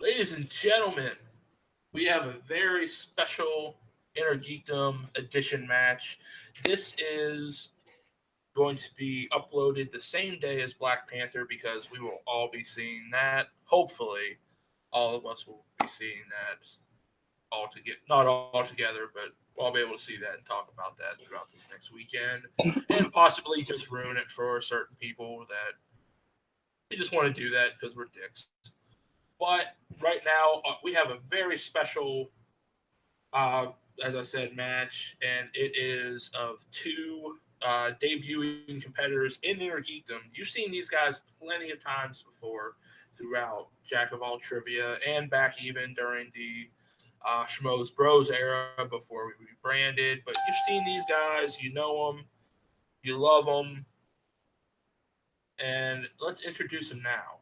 Ladies and gentlemen, we have a very special InnerGeekdom edition match. This is going to be uploaded the same day as Black Panther because we will all be seeing that. Hopefully, all of us will be seeing that all together, not all together, but we'll all be able to see that and talk about that throughout this next weekend, and possibly just ruin it for certain people that they just want to do that because we're dicks. But right now, we have a very special, uh, as I said, match, and it is of two debuting competitors in InnerGeekdom. You've seen these guys plenty of times before throughout Jack of All Trivia and back even during the Schmoes Bros era before we rebranded. But you've seen these guys, you know them, you love them, and let's introduce them now.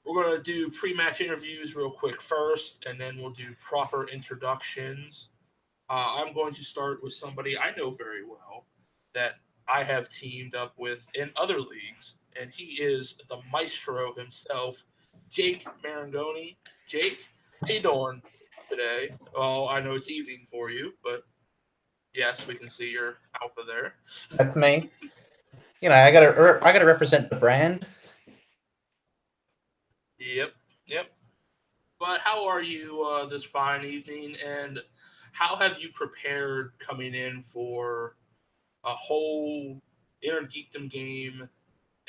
We're going to do pre match interviews real quick first, and then we'll do proper introductions. I'm going to start with somebody I know very well that I have teamed up with in other leagues, and he is the Maestro himself, Jake Maringoni. Jake, how you doing today? Well, I know it's evening for you, but yes, we can see your alpha there. That's me. I gotta represent the brand. Yep, yep. But how are you this fine evening, and how have you prepared coming in for a whole intergeekdom game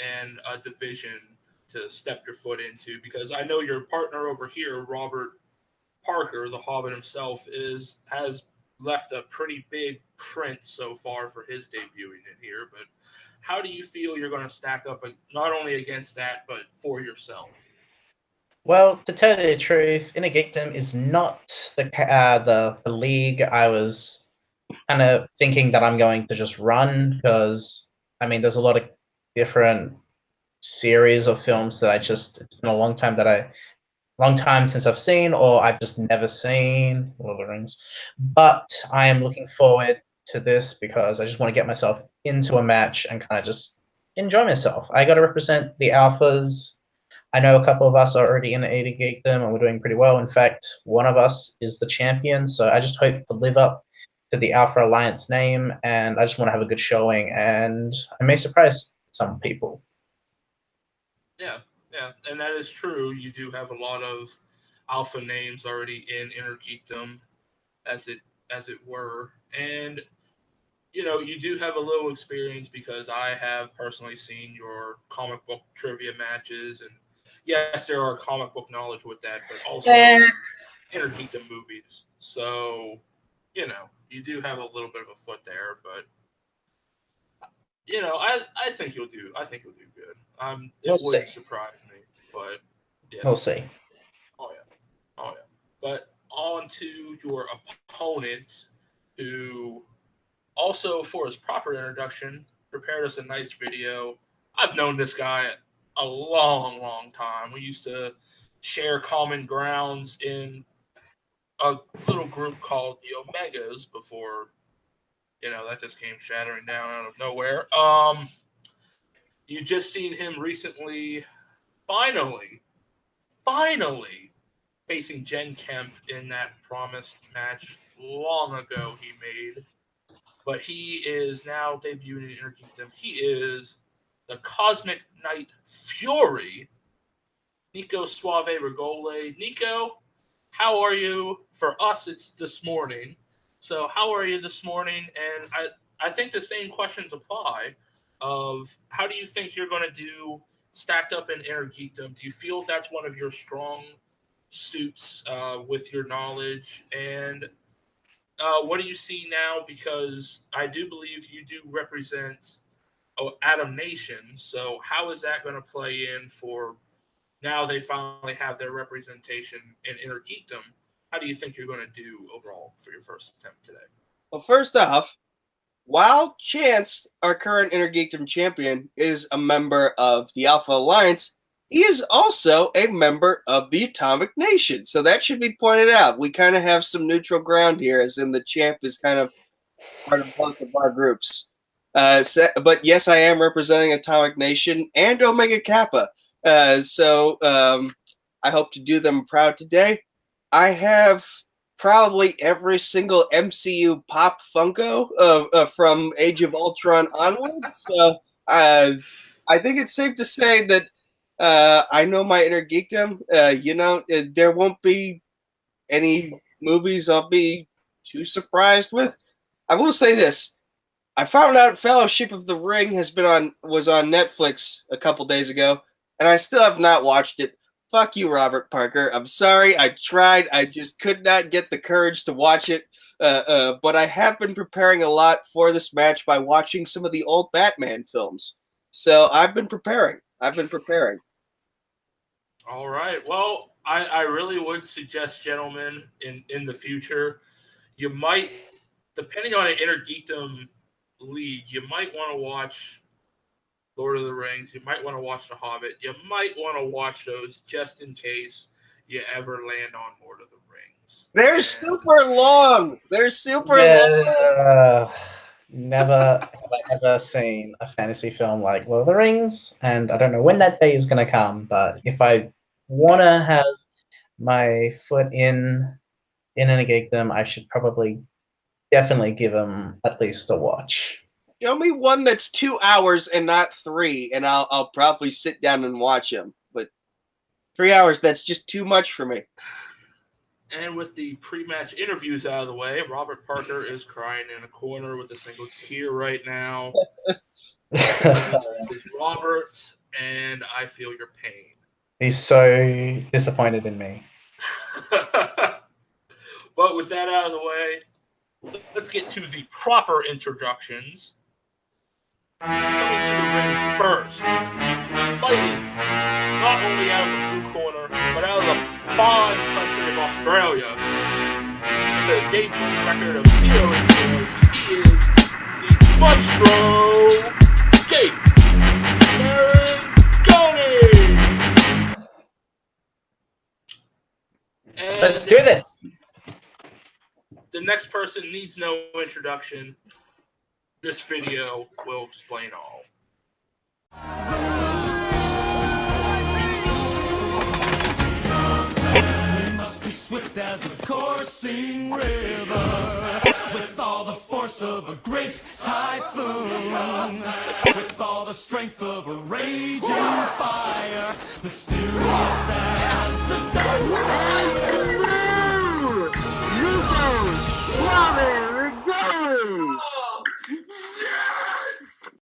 and a division to step your foot into? Because I know your partner over here, Robert Parker, the Hobbit himself, is has left a pretty big print so far for his debuting in here. But how do you feel you're going to stack up not only against that but for yourself? Well, to tell you the truth, Inner Geekdom is not the league I was kind of thinking that I'm going to just run because there's a lot of different series of films that it's been a long time since I've seen, or I've just never seen Lord of the Rings. But I am looking forward to this because I just want to get myself into a match and kind of just enjoy myself. I got to represent the alphas. I know a couple of us are already in the 80 Geekdom and we're doing pretty well. In fact, one of us is the champion. So I just hope to live up to the Alpha Alliance name and I just want to have a good showing and I may surprise some people. Yeah, yeah, and that is true. You do have a lot of alpha names already in intergeekdom, as it were, and you do have a little experience because I have personally seen your comic book trivia matches, and yes, there are comic book knowledge with that, but also Eh, intergeekdom movies. So you do have a little bit of a foot there, but I think you'll do. I think you'll do good. It we'll see. wouldn't surprise me, but yeah. We'll see. Oh yeah. Oh yeah. But on to your opponent, who also for his proper introduction prepared us a nice video. I've known this guy a long, long time. We used to share common grounds in a little group called the Omegas before that just came shattering down out of nowhere. You just seen him recently, finally, finally facing Jen Kemp in that promised match long ago he made. But he is now debuting in InnerGeekdom. He is the Cosmic Nightfury, Nico Suave Regoli. Nico, how are you? For us, it's this morning. So, how are you this morning? And I think the same questions apply. Of how do you think you're going to do stacked up in InnerGeekdom? Do you feel that's one of your strong suits with your knowledge? And what do you see now? Because I do believe you do represent Atom Nation. So how is that going to play in for now? They finally have their representation in Inner Geekdom. How do you think you're going to do overall for your first attempt today? Well, first off, while Chance, our current InnerGeekdom champion, is a member of the Alpha Alliance, he is also a member of the Atomic Nation. So that should be pointed out. We kind of have some neutral ground here, as in the champ is kind of part of both of our groups. But yes, I am representing Atomic Nation and Omega Kappa. I hope to do them proud today. I have probably every single MCU pop Funko from Age of Ultron onward. So I think it's safe to say that I know my inner geekdom. There won't be any movies I'll be too surprised with. I will say this. I found out Fellowship of the Ring was on Netflix a couple days ago, and I still have not watched it. Fuck you, Robert Parker. I'm sorry. I tried. I just could not get the courage to watch it. But I have been preparing a lot for this match by watching some of the old Batman films. So I've been preparing. All right. Well, I really would suggest, gentlemen, in the future, you might, depending on an Inner Geekdom league, you might want to watch Lord of the Rings. You might want to watch The Hobbit. You might want to watch those just in case you ever land on Lord of the Rings. They're super long. Long. Never have I ever seen a fantasy film like Lord of the Rings, and I don't know when that day is going to come, but if I want to have my foot in Inner Geekdom, I should probably definitely give them at least a watch. Show me one that's 2 hours and not 3, and I'll probably sit down and watch them. But 3 hours, that's just too much for me. And with the pre-match interviews out of the way, Robert Parker is crying in a corner with a single tear right now. This is Robert, and I feel your pain. He's so disappointed in me. But with that out of the way, let's get to the proper introductions. Coming to the ring first, fighting not only out of the blue corner, but out of the fine country of Australia, with a debut record of 0-0, he is the Maestro, Jake Maringoni. And let's do this. The next person needs no introduction. This video will explain all. We must be swift as a coursing river, with all the force of a great typhoon, with all the strength of a raging fire, mysterious as the Nico Suave Regoli! Yes!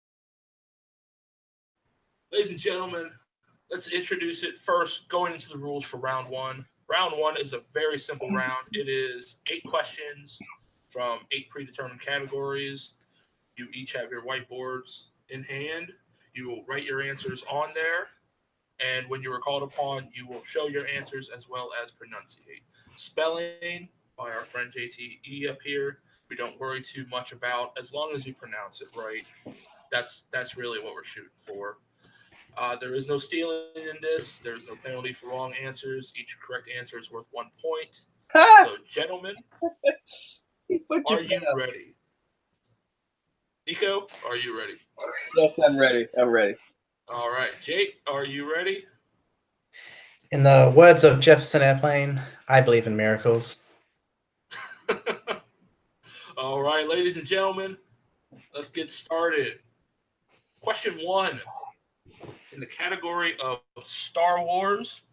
Ladies and gentlemen, let's introduce it first, going into the rules for round one. Round one is a very simple round. It is 8 questions from 8 predetermined categories. You each have your whiteboards in hand. You will write your answers on there. And when you are called upon, you will show your answers as well as pronunciate. Spelling by our friend JTE up here, we don't worry too much about, as long as you pronounce it right. That's really what we're shooting for. There is no stealing in this. There's no penalty for wrong answers. Each correct answer is worth 1 point. So, gentlemen, are you ready? Nico, are you ready? Yes, I'm ready. All right. Jake, are you ready? In the words of Jefferson Airplane, I believe in miracles. All right, ladies and gentlemen, let's get started. Question 1. In the category of Star Wars,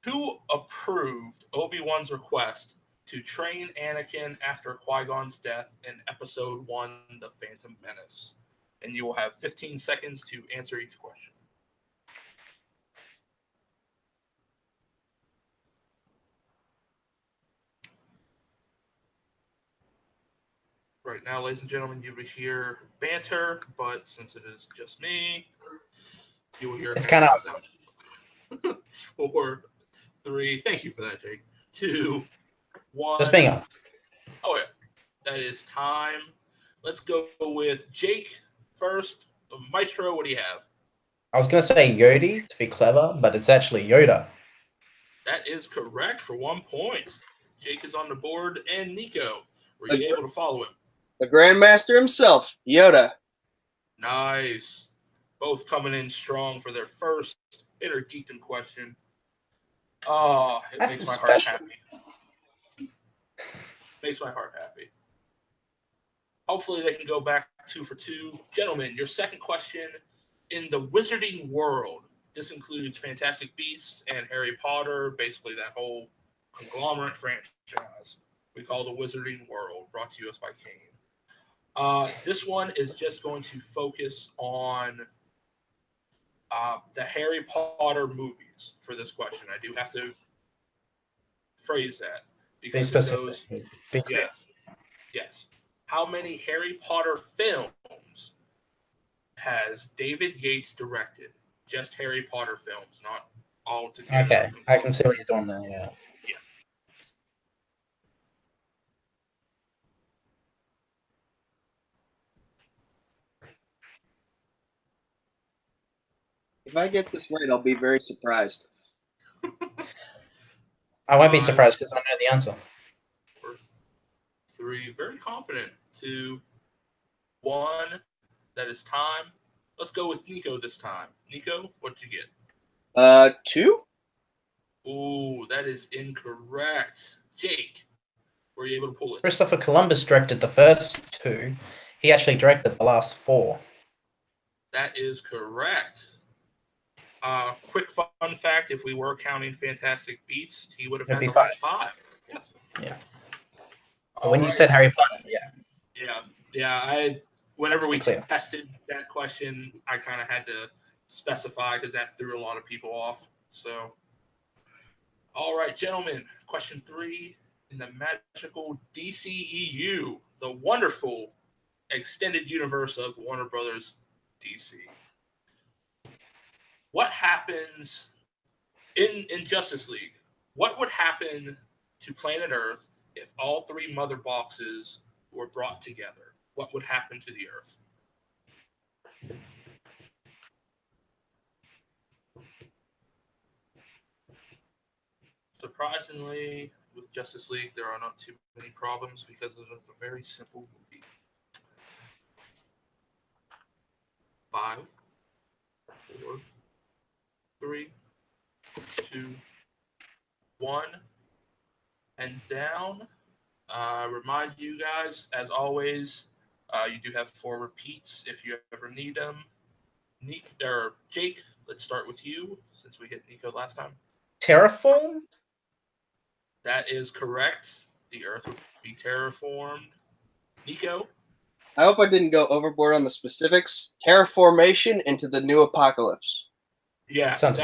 who approved Obi-Wan's request to train Anakin after Qui-Gon's death in Episode 1, The Phantom Menace? And you will have 15 seconds to answer each question. Right now, ladies and gentlemen, you will hear banter, but since it is just me, you will hear it's kind of 4, 3. Thank you for that, Jake. 2, 1. Just being honest. Oh yeah, that is time. Let's go with Jake first. Maestro, what do you have? I was going to say Yodi to be clever, but it's actually Yoda. That is correct for 1 point. Jake is on the board, and Nico, were you able to follow him? The Grandmaster himself, Yoda. Nice. Both coming in strong for their first Inner Geekdom question. Oh, it That's makes my heart special. happy. Makes my heart happy. Hopefully they can go back 2 for 2. Gentlemen, your second question. In the wizarding world, this includes Fantastic Beasts and Harry Potter, basically that whole conglomerate franchise we call the Wizarding World, brought to us by Kane. This one is just going to focus on the Harry Potter movies for this question. I do have to phrase that Be because it specific. goes, Be clear. yes. How many Harry Potter films has David Yates directed? Just Harry Potter films, not all together. Okay, I can see what you're doing there. Yeah. If I get this right, I'll be very surprised. I won't be 5, surprised because I know the answer. 4, 3, very confident. 2, 1, that is time. Let's go with Nico this time. Nico, what did you get? 2? Ooh, that is incorrect. Jake, were you able to pull it? Christopher Columbus directed the first 2. He actually directed the last 4. That is correct. Quick fun fact, if we were counting Fantastic Beasts, he would have It'd had be the last 5. Yes. Yeah. All When you right. said Harry Potter, yeah. Yeah. Whenever we Just to be clear. tested that question, I kind of had to specify because that threw a lot of people off. So, all right, gentlemen. Question 3. In the magical DCEU, the wonderful extended universe of Warner Brothers DC. What happens in Justice League? What would happen to planet Earth if all 3 mother boxes were brought together? What would happen to the Earth? Surprisingly, with Justice League, there are not too many problems because of a very simple movie. 5, 4, 3, 2, 1. Hands down. Remind you guys, as always, you do have 4 repeats if you ever need them. Jake, let's start with you since we hit Nico last time. Terraform? That is correct. The Earth would be terraformed. Nico? I hope I didn't go overboard on the specifics. Terraformation into the new apocalypse. Yes, Sounds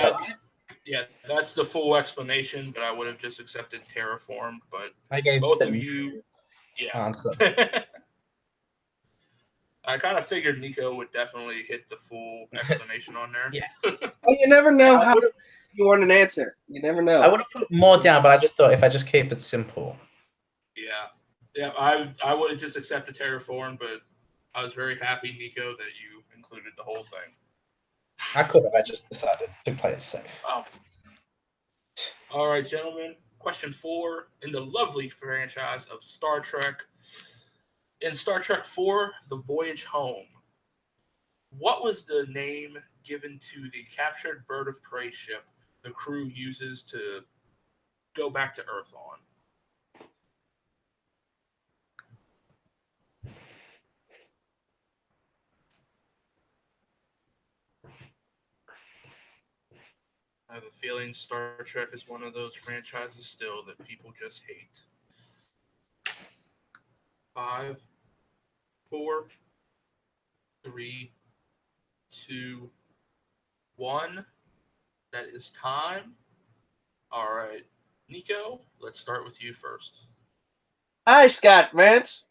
that's the full explanation, but I would have just accepted terraformed. But I gave both the of you, answer. I kind of figured Nico would definitely hit the full explanation on there. Yeah. Well, you never know how you want an answer. You never know. I would have put more down, but I just thought if I just keep it simple. Yeah. I would have just accepted terraform, but I was very happy, Nico, that you included the whole thing. I could have. I just decided to play it safe. Wow. All right, gentlemen. Question 4. In the lovely franchise of Star Trek, in Star Trek 4, The Voyage Home, what was the name given to the captured bird of prey ship the crew uses to go back to Earth on? I have a feeling Star Trek is one of those franchises still that people just hate. 5, 4, 3, 2, 1. That is time. All right. Nico, let's start with you first. Hi, Scott Vance.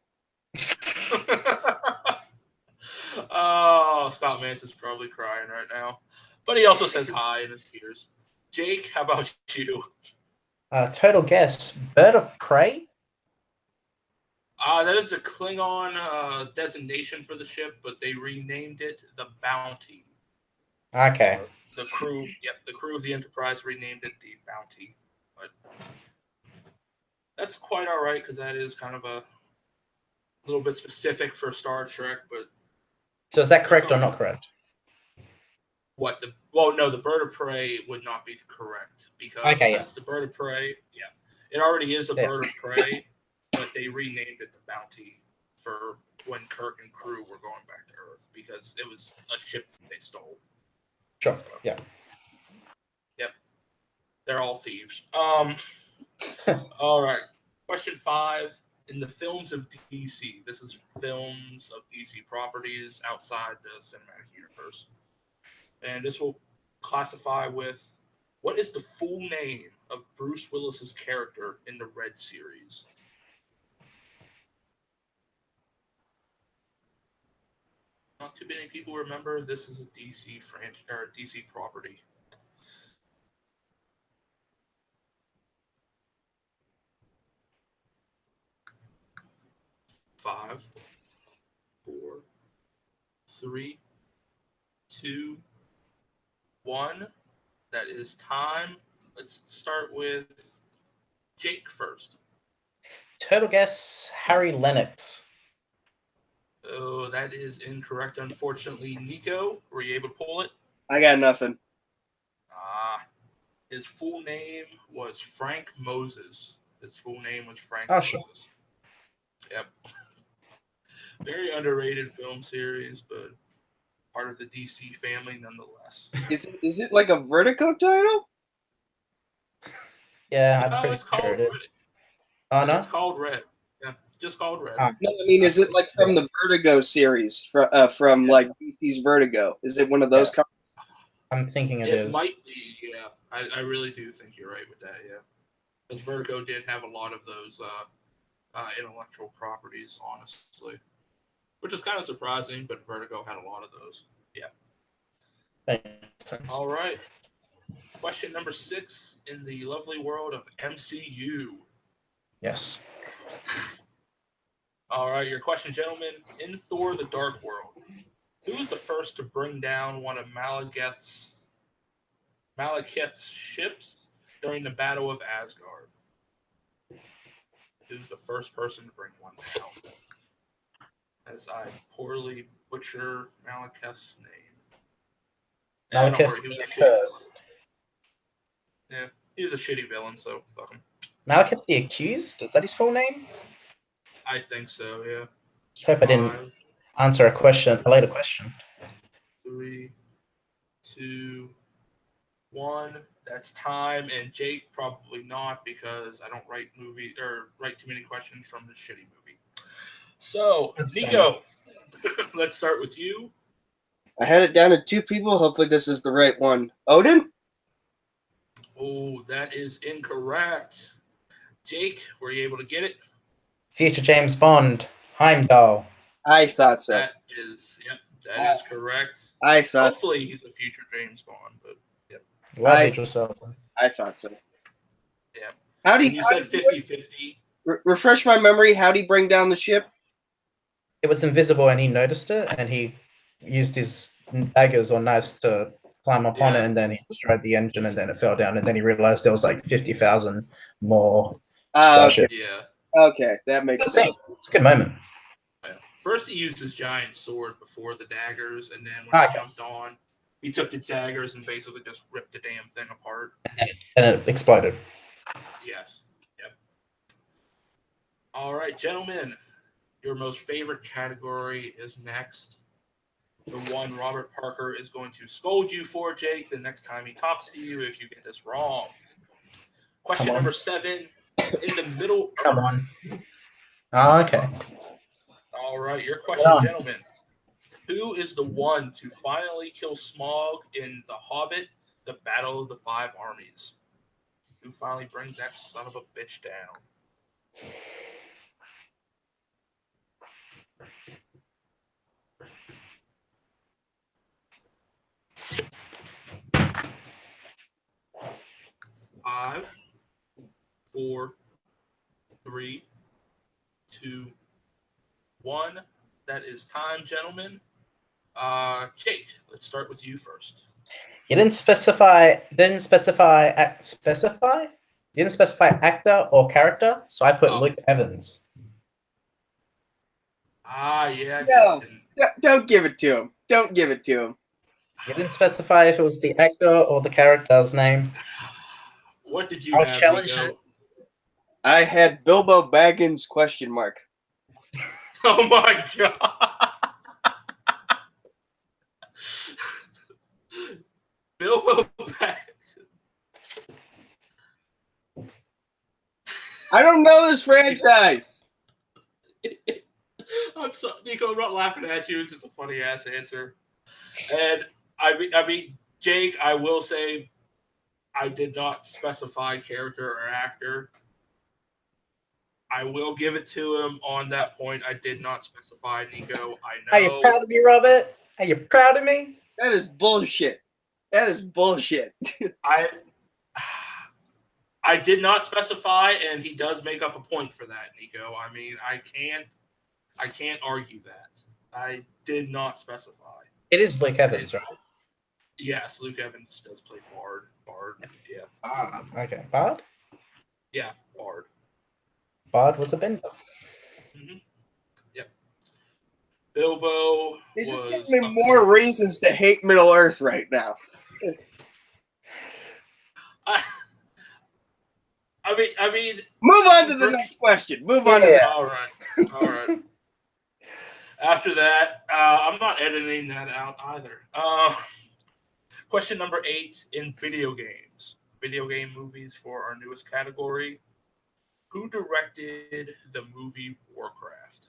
Oh, Scott Mance is probably crying right now. But he also says hi in his tears. Jake, how about you? Total guess. Bird of prey? That is the Klingon designation for the ship, but they renamed it the Bounty. Okay. The crew of the Enterprise renamed it the Bounty. But that's quite all right because that is kind of a little bit specific for Star Trek. But So is that correct or not correct? what the no, the bird of prey would not be correct because the bird of prey, it already is a bird of prey, but they renamed it the Bounty for when Kirk and crew were going back to Earth because it was a ship that they stole. Sure. Yeah. Yep. They're all thieves. All right. Question 5. In the films of DC, this is films of DC properties outside the cinematic universe. And this will classify with what is the full name of Bruce Willis's character in the Red series? Not too many people remember this is a DC franchise or DC property. Five, 4, 3, 2, 1. That is time. Let's start with Jake first. Total guess, Harry Lennox. Oh, that is incorrect. Unfortunately, Nico, were you able to pull it? I got nothing. His full name was Frank Moses. Sure. Moses. Yep. Very underrated film series, but part of the DC family nonetheless. Is it like a Vertigo title? Yeah, No, I'm pretty it's called sure it is. Red. Oh, no? It's called Red. Yeah, just called Red. Ah. No, I mean, is it like from the Vertigo series from like DC's Vertigo? Is it one of those? I'm thinking it is. It might be, yeah. I really do think you're right with that, yeah. Because Vertigo did have a lot of those intellectual properties, honestly. Which is kind of surprising, but Vertigo had a lot of those. Yeah. Makes sense. All right. Question number 6 in the lovely world of MCU. Yes. All right, your question, gentlemen. In Thor: The Dark World, who was the first to bring down one of Malekith's ships during the Battle of Asgard? Who's the first person to bring one down? As I poorly butcher Malekith's name. Don't worry, he was a shitty villain. Yeah, he was a shitty villain, so fuck him. Malekith the Accused? Is that his full name? I think so, yeah. I hope I didn't answer a later question. 3, 2, 1. That's time. And Jake, probably not, because I don't write write too many questions from this shitty movie. So, Nico, let's start with you. I had it down to 2 people. Hopefully this is the right one. Odin? Oh, that is incorrect. Jake, were you able to get it? Future James Bond, Heimdall. I thought so. That is correct. I thought. Hopefully he's a future James Bond, but yep. I thought so. Yeah. You said 50-50. Refresh my memory. How'd he bring down the ship? It was invisible and he noticed it and he used his daggers or knives to climb up on it, and then he destroyed the engine and then it fell down, and then he realized there was like 50,000 more starships. Yeah. Okay, that makes sense. It's a good moment. Yeah. First, he used his giant sword before the daggers, and then when he jumped on, he took the daggers and basically just ripped the damn thing apart. And it exploded. Yes. Yep. All right, gentlemen, your most favorite category is next. The one Robert Parker is going to scold you for, Jake, the next time he talks to you if you get this wrong. Question number 7. In the middle. Come on. Oh, okay. All right, your question, gentlemen. Who is the one to finally kill Smaug in The Hobbit, The Battle of the Five Armies? Who finally brings that son of a bitch down? Five, 4, 3, 2, 1. That is time, gentlemen. Jake, let's start with you first. You didn't specify actor or character, so I put Luke Evans. Yeah. No, don't give it to him. Don't give it to him. You didn't specify if it was the actor or the character's name. What did you I'll have, challenge Nico? it. I had Bilbo Baggins ? Oh my god. Bilbo Baggins. I don't know this franchise. I'm sorry, Nico. I'm not laughing at you. It's just a funny ass answer. And I mean, Jake. I will say, I did not specify character or actor. I will give it to him on that point. I did not specify Nico. I Are you know. proud of me, Robert? Are you proud of me? That is bullshit. That is bullshit. I did not specify, and he does make up a point for that, Nico. I mean, I can't argue that. I did not specify. It is Luke Evans, right? Yes, Luke Evans does play Bard. Yeah. Ah, okay. Bard? Yeah, Bard. Bard was a bender. Mm-hmm. Yep. Bilbo They just was. give me more reasons to hate Middle Earth right now. I mean. Move on to the next question. Move on to that. All right. After that, I'm not editing that out either. Question number 8 in video games. Video game movies for our newest category. Who directed the movie Warcraft?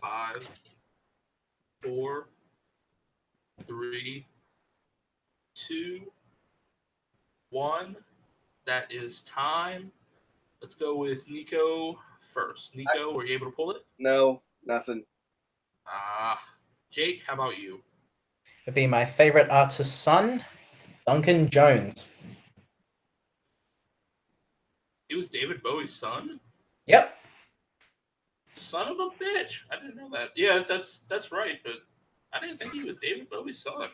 Five, 4, 3, 2, 1. That is time. Let's go with Nico first. Nico, were you able to pull it? No, nothing. Jake, how about you? It'd be my favorite artist's son, Duncan Jones. He was David Bowie's son? Yep. Son of a bitch. I didn't know that. Yeah, that's right, but I didn't think he was David Bowie's son.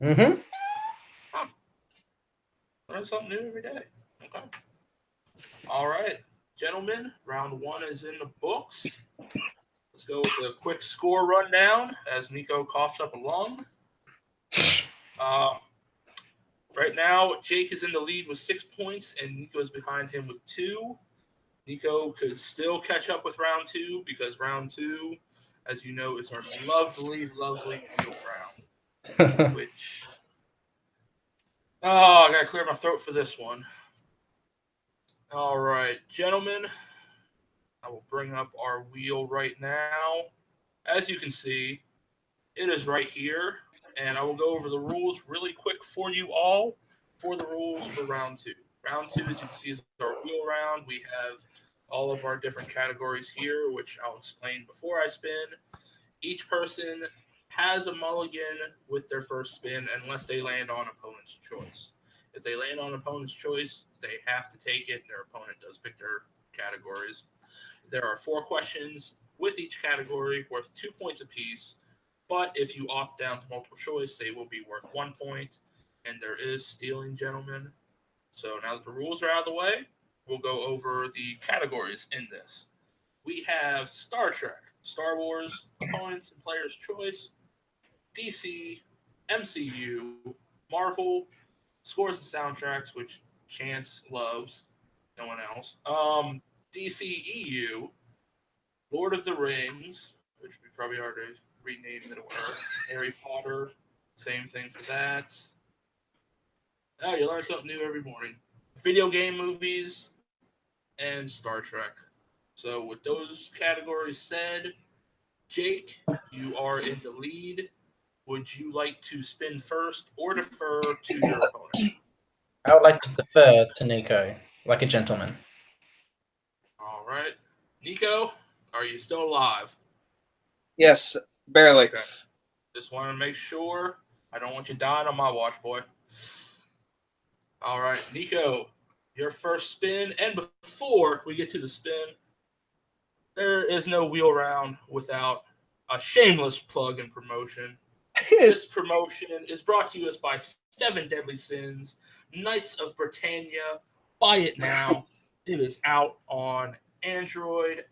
Mm-hmm. Huh. Learn something new every day. Okay. All right. Gentlemen, round 1 is in the books. Let's go with a quick score rundown as Nico coughs up a lung. Right now, Jake is in the lead with 6 points, and Nico is behind him with 2. Nico could still catch up with round 2 because round 2, as you know, is our lovely, lovely wheel round. Which, I gotta clear my throat for this one. All right, gentlemen, I will bring up our wheel right now. As you can see, it is right here, and I will go over the rules really quick for you all for the rules for round 2. Round 2, as you can see, is our wheel round. We have all of our different categories here, which I'll explain before I spin. Each person has a mulligan with their first spin unless they land on opponent's choice. If they land on opponent's choice, they have to take it. Their opponent does pick their categories. There are 4 questions with each category worth 2 points apiece. But if you opt down to multiple choice, they will be worth 1 point. And there is stealing, gentlemen. So now that the rules are out of the way, we'll go over the categories in this. We have Star Trek, Star Wars, opponents and players' choice, DC, MCU, Marvel, scores and soundtracks, which Chance loves, no one else. DCEU, Lord of the Rings, which would be probably hard to rename Middle Earth, Harry Potter, same thing for that. Oh, you learn something new every morning. Video game movies and Star Trek. So with those categories said, Jake, you are in the lead. Would you like to spin first or defer to your opponent? I would like to defer to Nico, like a gentleman. All right. Nico, are you still alive? Yes, barely. Okay. Just want to make sure. I don't want you dying on my watch, boy. All right, Nico, your first spin. And before we get to the spin, there is no wheel round without a shameless plug and promotion. This promotion is brought to us by Seven Deadly Sins, Knights of Britannia. Buy it now. It is out on Android,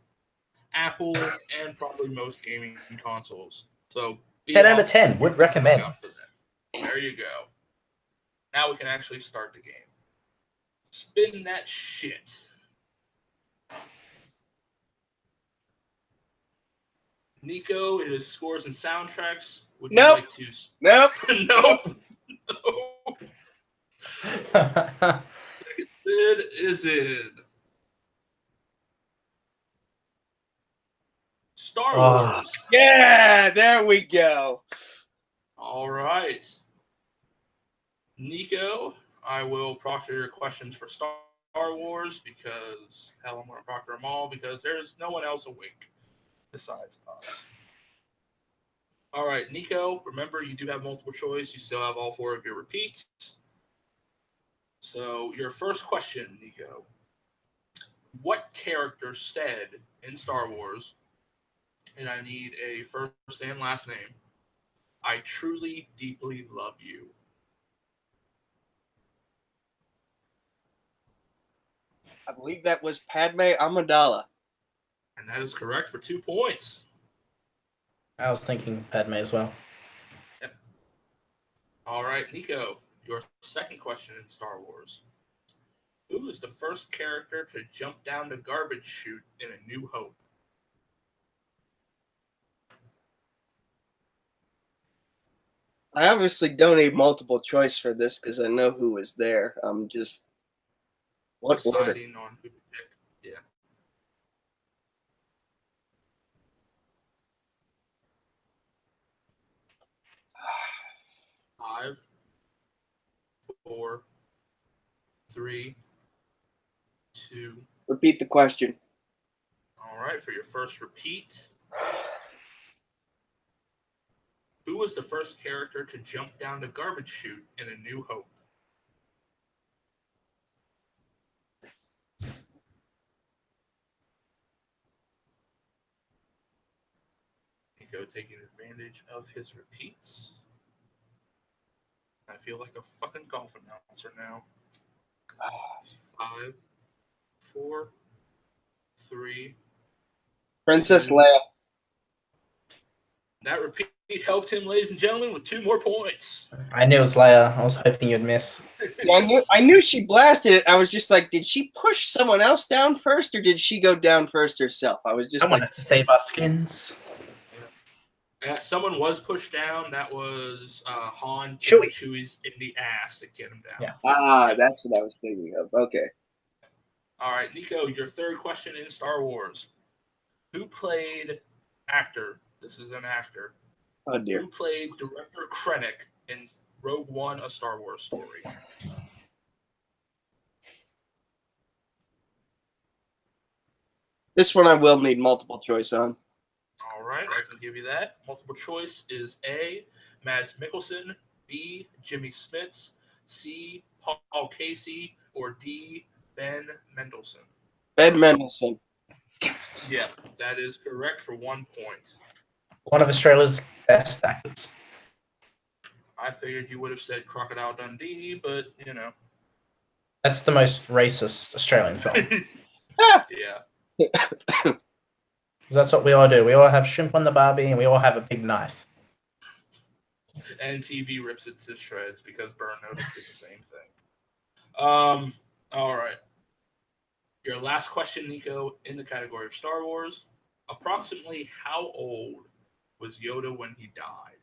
Apple, and probably most gaming consoles. So 10 out of 10. Would recommend. For that. There you go. Now we can actually start the game. Spin that shit. Nico, it is scores and soundtracks. Would you like to? Nope. Nope. Nope. Second bid is in Star Wars. Yeah, there we go. All right. Nico, I will proctor your questions for Star Wars because, hell, I'm going to proctor them all because there's no one else awake besides us. All right, Nico, remember you do have multiple choice. You still have all 4 of your repeats. So your first question, Nico. What character said in Star Wars, and I need a first and last name, I truly, deeply love you? I believe that was Padme Amidala. And that is correct for 2 points. I was thinking Padme as well. Yep. All right, Nico, your second question in Star Wars. Who was the first character to jump down the garbage chute in A New Hope? I obviously don't need multiple choice for this because I know who was there. I'm just what order? Deciding on who to pick. Yeah. Five, 4, 3, 2. Repeat the question. All right, for your first repeat. Who was the first character to jump down the garbage chute in A New Hope? Nico taking advantage of his repeats. I feel like a fucking golf announcer now. 5, 4, 3. Princess Leia. That repeat helped him, ladies and gentlemen, with 2 more points. I knew it was Leia. I was hoping you'd miss. Yeah, I knew she blasted it. I was just like, did she push someone else down first, or did she go down first herself? I was just Someone like, has to save our skins. Someone was pushed down. That was Han Chewie. Chewie's in the ass to get him down. Yeah. that's what I was thinking of. Okay. All right, Nico, your third question in Star Wars. Who played actor? This is an actor. Oh, dear. Who played Director Krennic in Rogue One, A Star Wars Story? This one I will need multiple choice on. All right, I can give you that. Multiple choice is A, Mads Mikkelsen, B, Jimmy Smits, C, Paul Casey, or D, Ben Mendelsohn. Ben Mendelsohn. Yeah, that is correct for 1 point. One of Australia's best actors. I figured you would have said Crocodile Dundee, but, you know. That's the most racist Australian film. Yeah. That's what we all do. We all have shrimp on the barbie and we all have a big knife. And TV rips it to shreds because Burn noticed did the same thing. All right. Your last question, Nico, in the category of Star Wars. Approximately how old was Yoda when he died?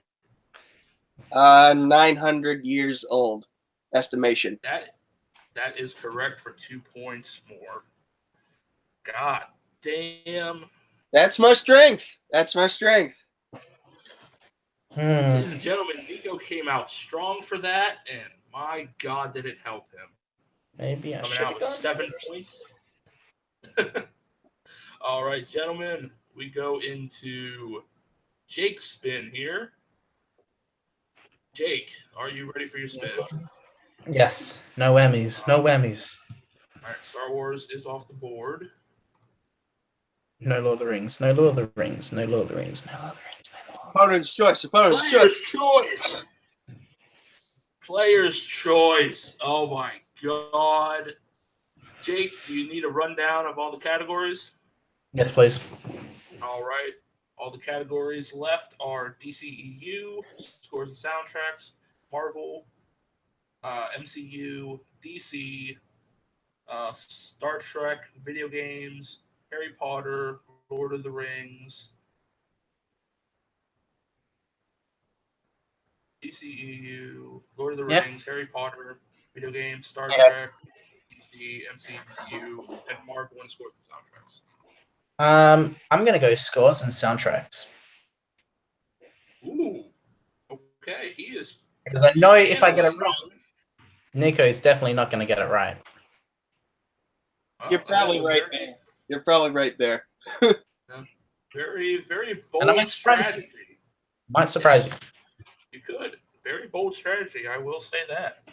900 years old. Estimation. That is correct for 2 points more. God damn. That's my strength. That's my strength. Ladies and gentlemen, Nico came out strong for that, and my God, did it help him. Maybe I Coming should out with 7 points. All right, gentlemen, we go into Jake's spin here. Jake, are you ready for your spin? Yes. No whammies. No whammies. All right, Star Wars is off the board. No Lord of the Rings. No Lord of the Rings. No Lord of the Rings. No Lord of the Rings. Opponent's choice. Opponent's choice. Player's choice. Player's choice. Oh my God. Jake, do you need a rundown of all the categories? Yes, please. All right. All the categories left are DCEU, scores and soundtracks, Marvel, MCU, DC, Star Trek, video games, Harry Potter, Lord of the Rings, DCEU, Lord of the Rings, Harry Potter, video games, Star Trek, DC, MCU, and Marvel and scores and soundtracks. I'm gonna go scores and soundtracks. Ooh. Okay, he is. Because I know if I get it wrong, Nico is definitely not gonna get it right. You're probably right there. You're probably right there. Very, very bold And I might surprise strategy. you. Might surprise you. You could. Very bold strategy, I will say that.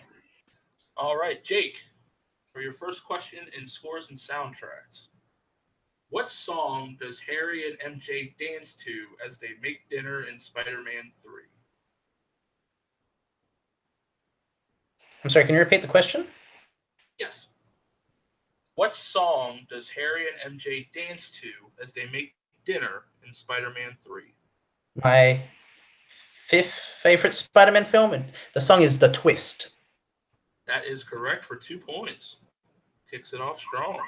All right, Jake, for your first question in scores and soundtracks. What song does Harry and MJ dance to as they make dinner in Spider-Man 3? I'm sorry, can you repeat the question? Yes. What song does Harry and MJ dance to as they make dinner in Spider-Man 3? My fifth favorite Spider-Man film, and the song is The Twist. That is correct for 2 points. Kicks it off strong.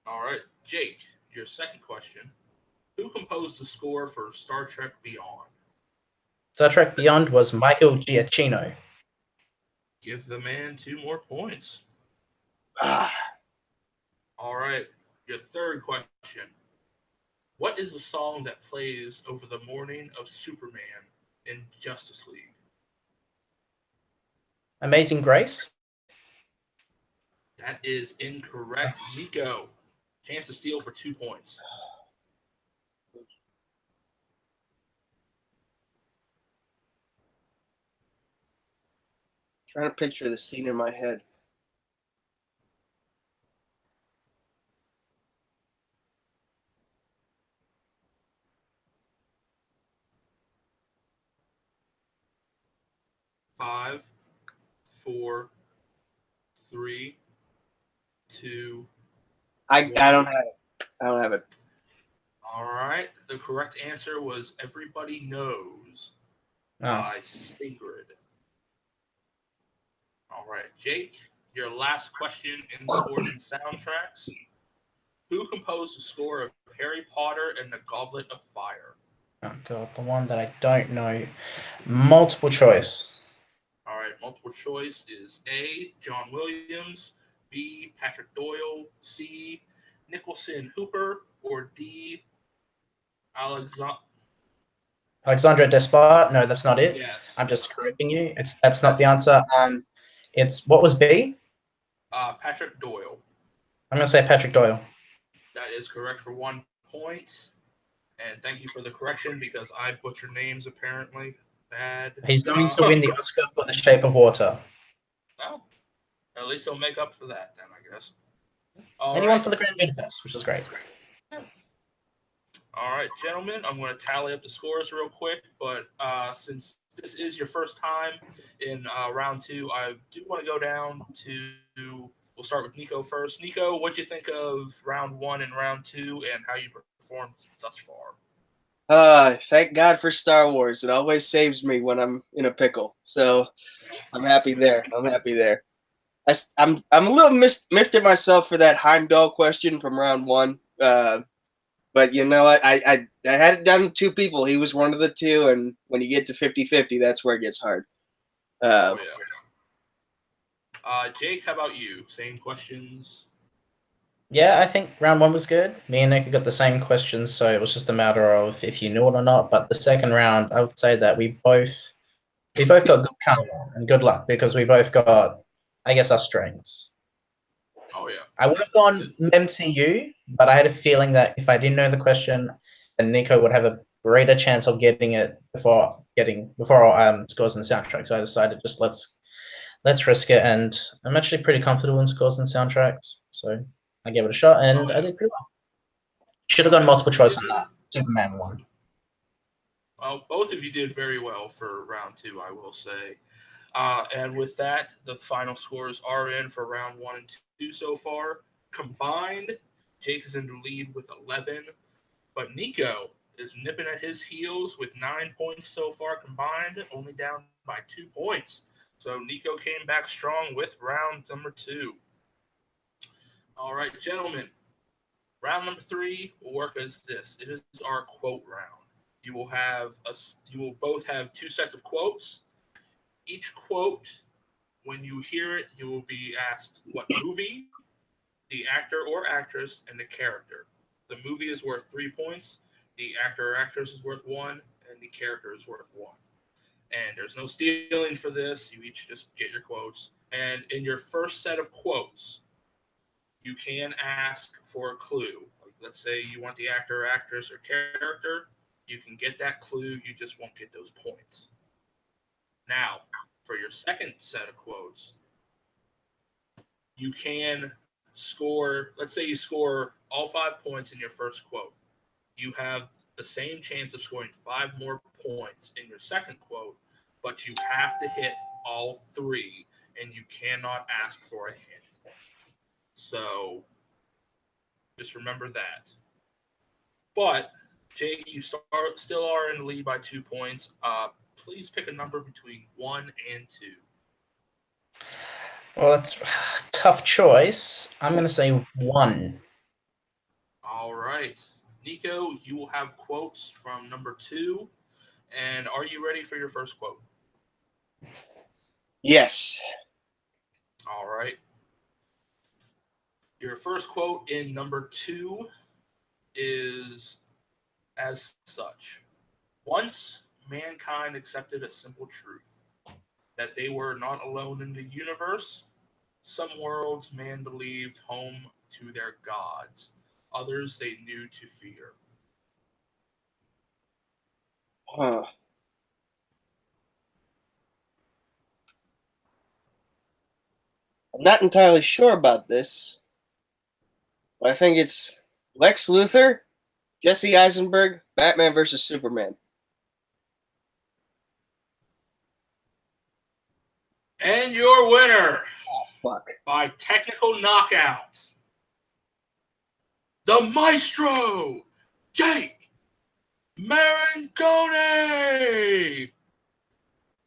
All right, Jake, your second question. Who composed the score for Star Trek Beyond? Star Trek Beyond was Michael Giacchino. Give the man 2 more points. Ah. All right, your third question. What is the song that plays over the morning of Superman in Justice League? Amazing Grace. That is incorrect. Nico, chance to steal for 2 points. Trying to picture the scene in my head. Five, 4, 3, 2. I don't have it. I don't have it. All right. The correct answer was Everybody Knows Oh. by Sigrid. All right, Jake, your last question in scores and soundtracks. Who composed the score of Harry Potter and the Goblet of Fire? Oh god, the one that I don't know. Multiple choice. All right, multiple choice is A, John Williams, B, Patrick Doyle, C, Nicholson Hooper, or D, Alexandre Despard? No, that's not it. Yes. I'm just correcting you. That's not the answer. It's what was B? Patrick Doyle. I'm gonna say Patrick Doyle. That is correct for 1 point. And thank you for the correction because I butchered names apparently. Bad. He's going to win the Oscar for The Shape of Water. Oh, at least he'll make up for that then, I guess. And he won for The Grand Budapest, which is great. All right, gentlemen, I'm going to tally up the scores real quick, but since this is your first time in round 2, I do want to go down to, we'll start with Nico first. Nico, what'd you think of round 1 and round 2 and how you performed thus far? Thank God for Star Wars. It always saves me when I'm in a pickle. So I'm happy there. I'm a little miffed at myself for that Heimdall question from round 1. But you know what? I had it down to 2 people. He was one of the 2, and when you get to 50-50, that's where it gets hard. Jake, how about you? Same questions? Yeah, I think round 1 was good. Me and Nico got the same questions, so it was just a matter of if you knew it or not. But the second round, I would say that we both got good karma and good luck because we both got, I guess, our strengths. Oh, yeah. I would have gone MCU, but I had a feeling that if I didn't know the question, then Nico would have a greater chance of getting it before scores and soundtracks. So I decided just let's risk it, and I'm actually pretty comfortable in scores and soundtracks. So I gave it a shot, and I did pretty well. Should have gone multiple choice on that, Superman won. Well, both of you did very well for round 2, I will say. And with that, the final scores are in for round 1 and 2 so far. Combined, Jake is in the lead with 11, but Nico is nipping at his heels with 9 points so far combined, only down by 2 points. So Nico came back strong with round number 2. All right, gentlemen. Round number 3 will work as this. It is our quote round. You will both have 2 sets of quotes. Each quote, when you hear it, you will be asked what movie, the actor or actress, and the character. The movie is worth 3 points. The actor or actress is worth 1, and the character is worth 1. And there's no stealing for this. You each just get your quotes. And in your first set of quotes, you can ask for a clue. Like, let's say you want the actor or actress or character. You can get that clue. You just won't get those points. Now, for your second set of quotes, you can score, let's say you score all 5 points in your first quote. You have the same chance of scoring 5 more points in your second quote, but you have to hit all 3, and you cannot ask for a hint. So just remember that. But, Jake, you still are in the lead by 2 points. Please pick a number between 1 and 2. Well, that's a tough choice. I'm going to say 1. All right. Nico, you will have quotes from number 2. And are you ready for your first quote? Yes. All right. Your first quote in number 2 is as such. Once mankind accepted a simple truth, that they were not alone in the universe. Some worlds man believed home to their gods. Others they knew to fear. Huh. I'm not entirely sure about this, but I think it's Lex Luthor, Jesse Eisenberg, Batman versus Superman. And your winner Fuck. by technical knockout, the Maestro, Jake Maringoni.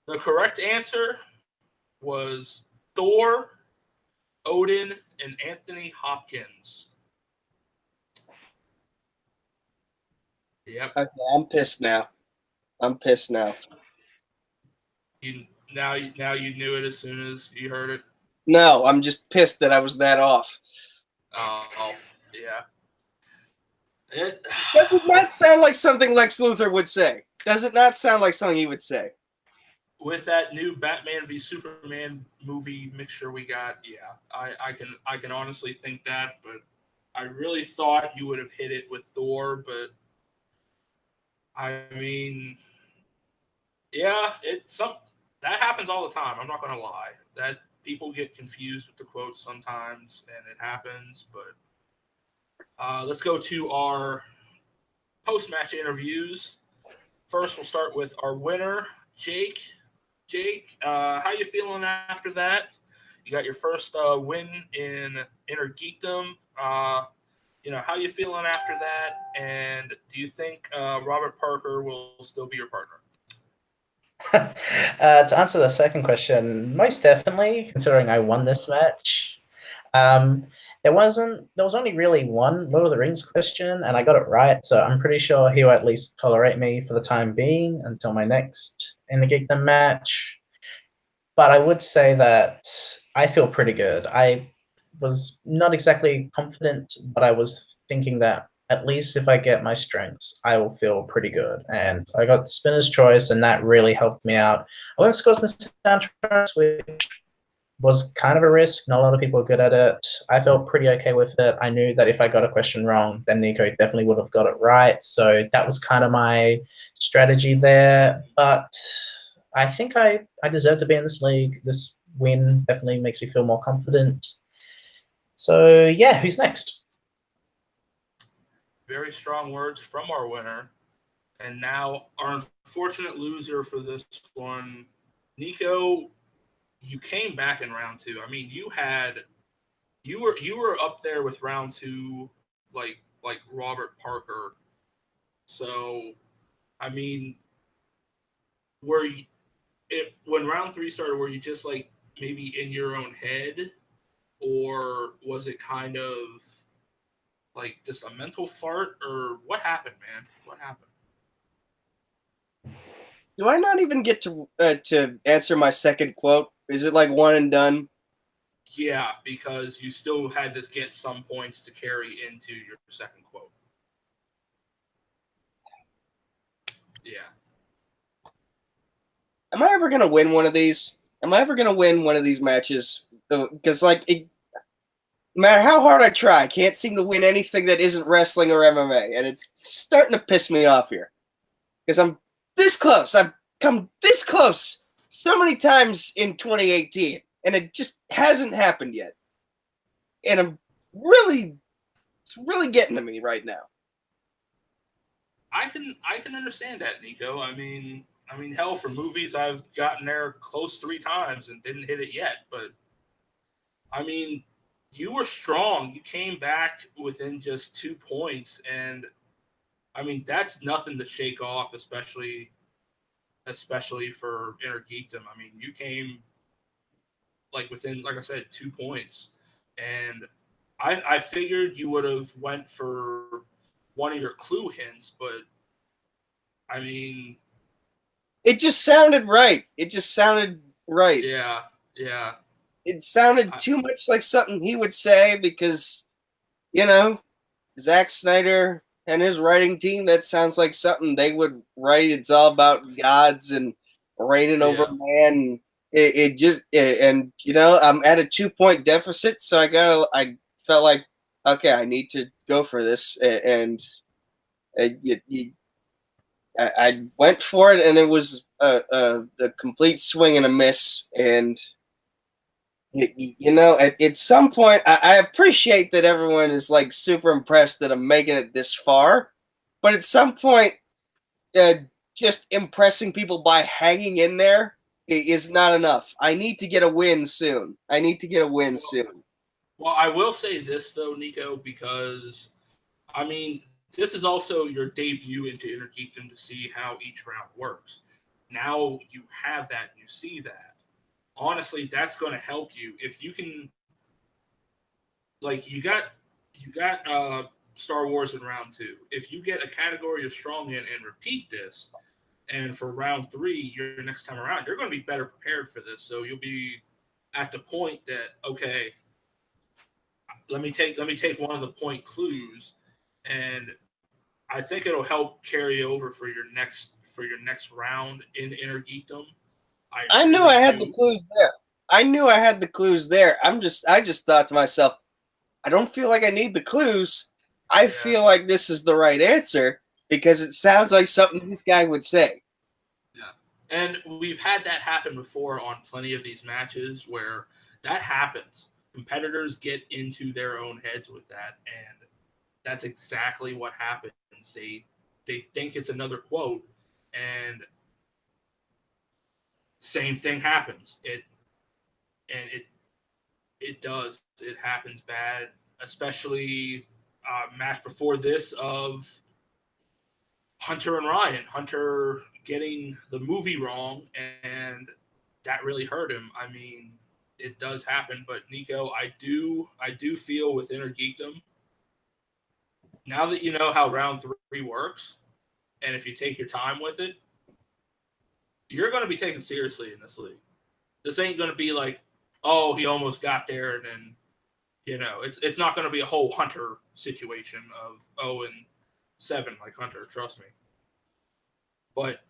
The correct answer was Thor, Odin, and Anthony Hopkins. Yep. Okay, I'm pissed now. Now you knew it as soon as you heard it. No, I'm just pissed that I was that off. Oh, yeah. It Does it not sound like something Lex Luthor would say? Does it not sound like something he would say? with that new Batman v Superman movie mixture we got, yeah, I can honestly think that, but I really thought you would have hit it with Thor, but I mean, yeah, that happens all the time. I'm not gonna lie. That people get confused with the quotes sometimes, and it happens. But let's go to our post-match interviews. First, we'll start with our winner, Jake. Jake, how you feeling after that? You got your first win in InnerGeekdom. How you feeling after that? And do you think Robert Parker will still be your partner? To answer the second question, most definitely, considering I won this match. There was only really one Lord of the Rings question, and I got it right, so I'm pretty sure he'll at least tolerate me for the time being until my next InnerGeekdom match. But I would say that I feel pretty good. I was not exactly confident, but I was thinking that at least if I get my strengths, I will feel pretty good. And I got Spinner's Choice, and that really helped me out. I went to Cosmic Nightfury, which was kind of a risk. Not a lot of people are good at it. I felt pretty okay with it. I knew that if I got a question wrong, then Nico definitely would have got it right. So that was kind of my strategy there. But I think I deserve to be in this league. This win definitely makes me feel more confident. So yeah, who's next? very strong words from our winner. And now our unfortunate loser for this one, Nico, you came back in round 2. I mean, you were up there with round 2 like Robert Parker. So, I mean, were you, when round 3 started, were you just like maybe in your own head, or was it kind of like just a mental fart, or what happened, man? What happened? Do I not even get to answer my second quote? Is it like one and done? Yeah, because you still had to get some points to carry into your second quote. Yeah. Am I ever gonna win one of these? Am I ever gonna win one of these matches? Because no matter how hard I try, I can't seem to win anything that isn't wrestling or MMA, and it's starting to piss me off here. Because I'm this close. I've come this close so many times in 2018, and it just hasn't happened yet. And it's really getting to me right now. I can understand that, Nico. I mean, hell, for movies, I've gotten there close 3 times and didn't hit it yet. But I mean, you were strong. You came back within just 2 points, and I mean that's nothing to shake off, especially for InnerGeekdom. I mean, you came like within, like I said, 2 points, and I figured you would have went for one of your clue hints, but I mean, It just sounded right. It just sounded right. yeah. It sounded too much like something he would say because, Zack Snyder and his writing team, that sounds like something they would write. It's all about gods and reigning over man. I'm at a 2-point deficit, so I felt like, okay, I need to go for this, and I went for it, and it was a complete swing and a miss. And at some point, I appreciate that everyone is like super impressed that I'm making it this far, but at some point, just impressing people by hanging in there is not enough. I need to get a win soon. Well, I will say this though, Nico, because I mean, this is also your debut into InnerGeekdom to see how each round works. Now you have that, you see that. Honestly, that's going to help you if you can. Like you got Star Wars in round 2. If you get a category you're strong in and repeat this, and for round 3, your next time around, you're going to be better prepared for this. So you'll be at the point that, okay, let me take one of the point clues, and I think it'll help carry over for your next round in InnerGeekdom. I knew I had the clues there. I just thought to myself, I don't feel like I need the clues. I feel like this is the right answer because it sounds like something this guy would say. Yeah. And we've had that happen before on plenty of these matches where that happens. Competitors get into their own heads with that, and that's exactly what happens. They think it's another quote, and same thing happens. It does. It happens bad, especially match before this of Hunter and Ryan. Hunter getting the movie wrong, and that really hurt him. I mean, it does happen, but Nico, I do feel with InnerGeekdom, now that you know how round 3 works, and if you take your time with it, you're going to be taken seriously in this league. This ain't going to be like, oh, he almost got there, and then, it's not going to be a whole Hunter situation of 0-7 like Hunter. Trust me. But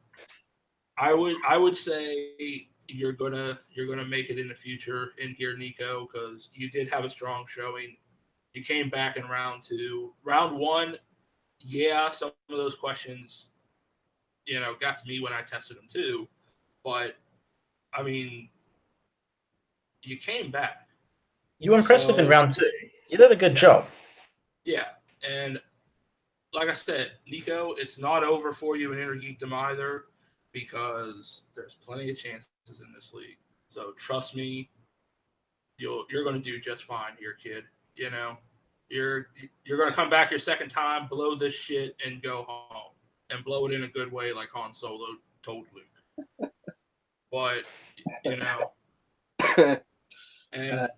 I would say you're gonna make it in the future in here, Nico, because you did have a strong showing. You came back in round 2. Round 1, yeah, some of those questions, got to me when I tested them too. But I mean, you came back. You were impressive in round 2. You did a good job. Yeah, and like I said, Nico, it's not over for you in InnerGeekdom either, because there's plenty of chances in this league. So trust me, you're going to do just fine here, kid. You know, you're going to come back your second time, blow this shit, and go home, and blow it in a good way, like Han Solo told Luke. But you know, and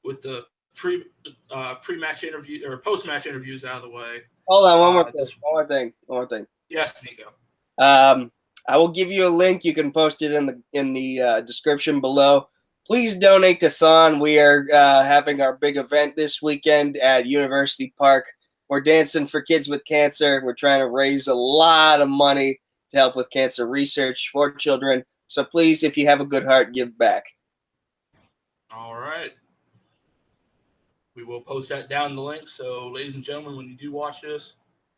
with the pre-match interview or post-match interviews out of the way. Hold on, one more thing. Yes, Nico. I will give you a link. You can post it in the description below. Please donate to Thon. We are having our big event this weekend at University Park. We're dancing for kids with cancer. We're trying to raise a lot of money to help with cancer research for children. So please, if you have a good heart, give back. All right. We will post that down in the link. So, ladies and gentlemen, when you do watch this,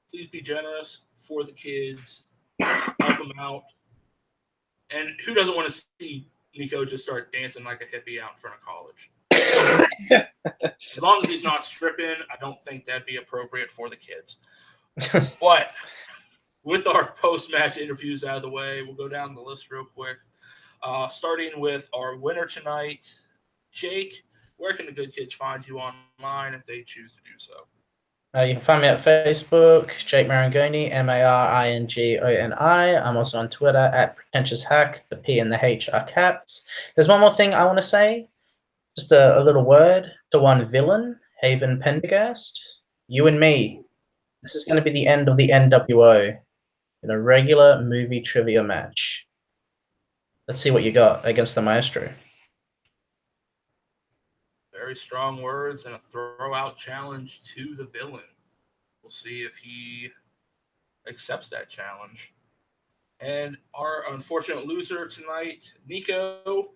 please be generous for the kids. Help them out. And who doesn't want to see Nico just start dancing like a hippie out in front of college? As long as he's not stripping, I don't think that'd be appropriate for the kids. But with our post-match interviews out of the way, we'll go down the list real quick. Starting with our winner tonight, Jake. Where can the good kids find you online if they choose to do so? You can find me at Facebook, Jake Maringoni, Maringoni. I'm also on Twitter at Pretentious Hack. The P and the H are caps. There's one more thing I want to say. Just a little word to one villain, Haven Pendergast. You and me. This is going to be the end of the NWO in a regular movie trivia match. Let's see what you got against the Maestro. Very strong words and a throw-out challenge to the villain. We'll see if he accepts that challenge. And our unfortunate loser tonight, Nico.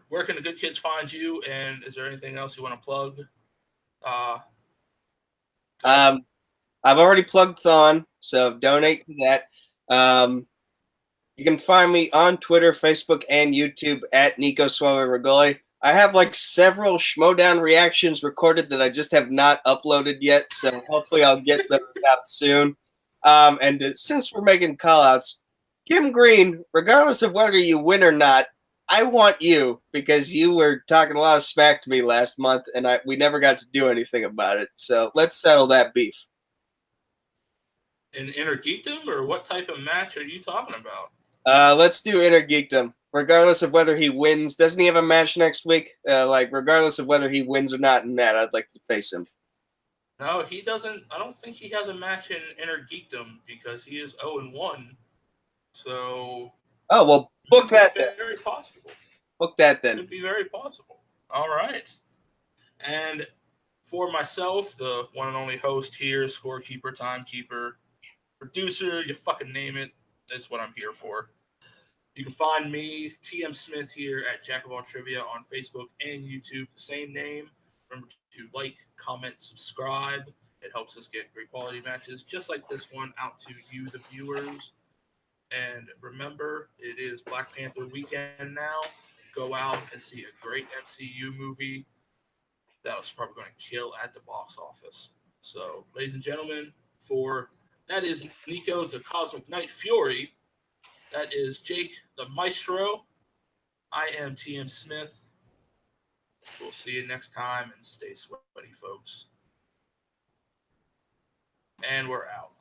Where can the good kids find you? And is there anything else you want to plug? I've already plugged Thon, so donate to that. You can find me on Twitter, Facebook, and YouTube at Nico Suave Regoli. I have like several Schmodown reactions recorded that I just have not uploaded yet, so hopefully I'll get those out soon. And since we're making callouts, Jim Green, regardless of whether you win or not, I want you because you were talking a lot of smack to me last month, and we never got to do anything about it. So let's settle that beef. In InnerGeekdom, or what type of match are you talking about? Let's do InnerGeekdom. Regardless of whether he wins, doesn't he have a match next week? Regardless of whether he wins or not in that, I'd like to face him. No, he doesn't. I don't think he has a match in InnerGeekdom because he is 0-1. So. Oh well, book that then. Very possible. Book that then. Could be very possible. All right. And for myself, the one and only host here, scorekeeper, timekeeper, producer, you fucking name it. That's what I'm here for. You can find me, TM Smith, here at Jack of All Trivia on Facebook and YouTube, the same name. Remember to like, comment, subscribe. It helps us get great quality matches just like this one out to you, the viewers. And remember, it is Black Panther weekend now. Go out and see a great MCU movie that was probably going to kill at the box office. So, ladies and gentlemen, that is Nico, the Cosmic Nightfury. That is Jake, the Maestro. I am TM Smith. We'll see you next time, and stay sweaty, folks. And we're out.